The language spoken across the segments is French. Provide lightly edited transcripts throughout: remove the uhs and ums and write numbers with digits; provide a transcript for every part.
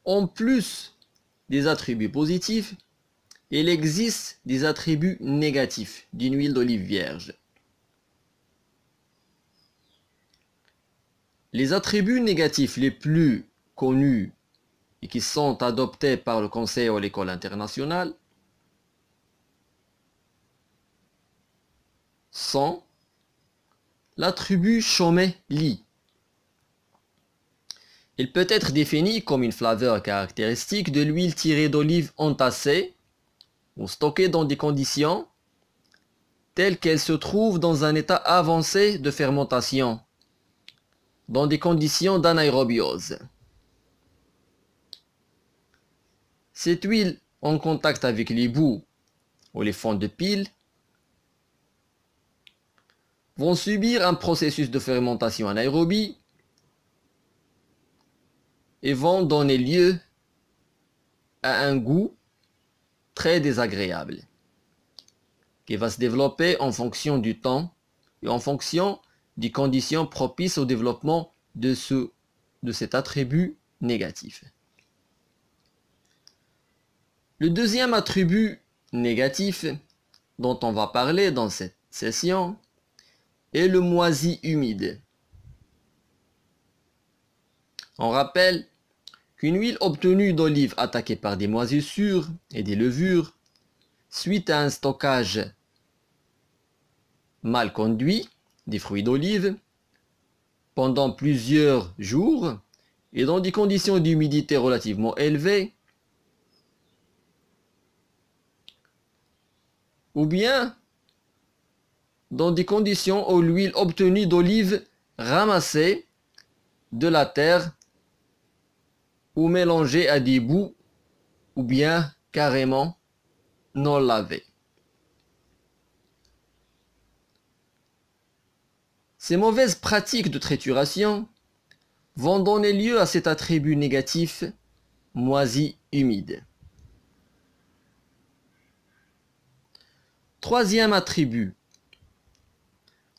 En plus des attributs positifs, il existe des attributs négatifs d'une huile d'olive vierge. Les attributs négatifs les plus connus et qui sont adoptés par le Conseil ou l'École internationale sont l'attribut Chaumet-Ly. Il peut être défini comme une flaveur caractéristique de l'huile tirée d'olive entassée ou stockée dans des conditions telles qu'elle se trouve dans un état avancé de fermentation, dans des conditions d'anaérobiose. Cette huile en contact avec les boues ou les fonds de pile vont subir un processus de fermentation anaérobie et vont donner lieu à un goût très désagréable qui va se développer en fonction du temps et en fonction des conditions propices au développement de cet attribut négatif. Le deuxième attribut négatif dont on va parler dans cette session est le moisi humide. On rappelle qu'une huile obtenue d'olive attaquée par des moisissures et des levures suite à un stockage mal conduit des fruits d'olive pendant plusieurs jours et dans des conditions d'humidité relativement élevées, ou bien dans des conditions où l'huile obtenue d'olive ramassée de la terre ou mélangée à des boues ou bien carrément non lavée. Ces mauvaises pratiques de trituration vont donner lieu à cet attribut négatif moisi humide. Troisième attribut,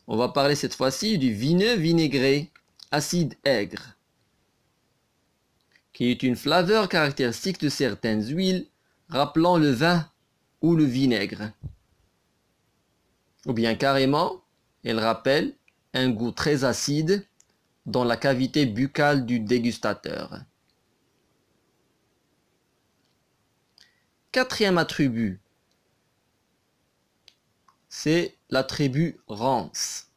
on va parler cette fois-ci du vineux vinaigré acide aigre, qui est une flaveur caractéristique de certaines huiles rappelant le vin ou le vinaigre. Ou bien carrément, elle rappelle un goût très acide dans la cavité buccale du dégustateur. Quatrième attribut, c'est l'attribut rance.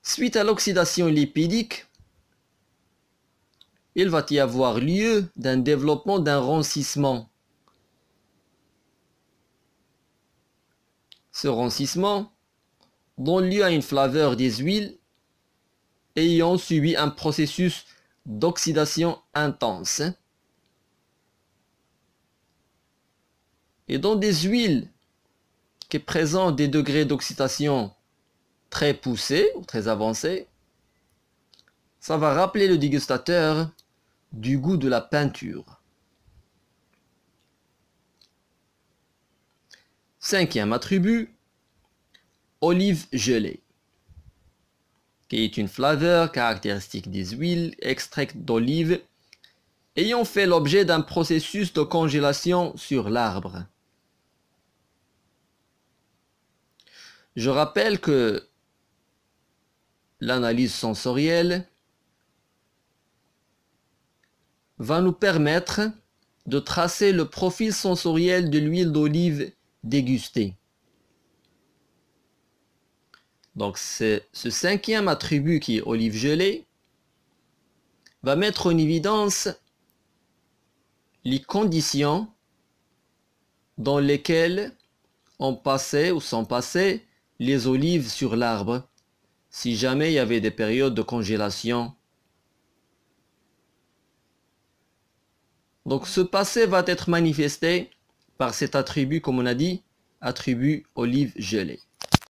Suite à l'oxydation lipidique, il va y avoir lieu d'un développement d'un rancissement. Ce rancissement donne lieu à une flaveur des huiles ayant subi un processus d'oxydation intense. Et dans des huiles qui présentent des degrés d'oxydation très poussés ou très avancés, ça va rappeler le dégustateur du goût de la peinture. Cinquième attribut, olive gelée, qui est une flaveur caractéristique des huiles extraites d'olive ayant fait l'objet d'un processus de congélation sur l'arbre. Je rappelle que l'analyse sensorielle va nous permettre de tracer le profil sensoriel de l'huile d'olive dégustée. Donc c'est ce cinquième attribut qui est olive gelée va mettre en évidence les conditions dans lesquelles on passait ou sont passées les olives sur l'arbre, si jamais il y avait des périodes de congélation. Donc ce passé va être manifesté par cet attribut, comme on a dit, attribut olive gelée.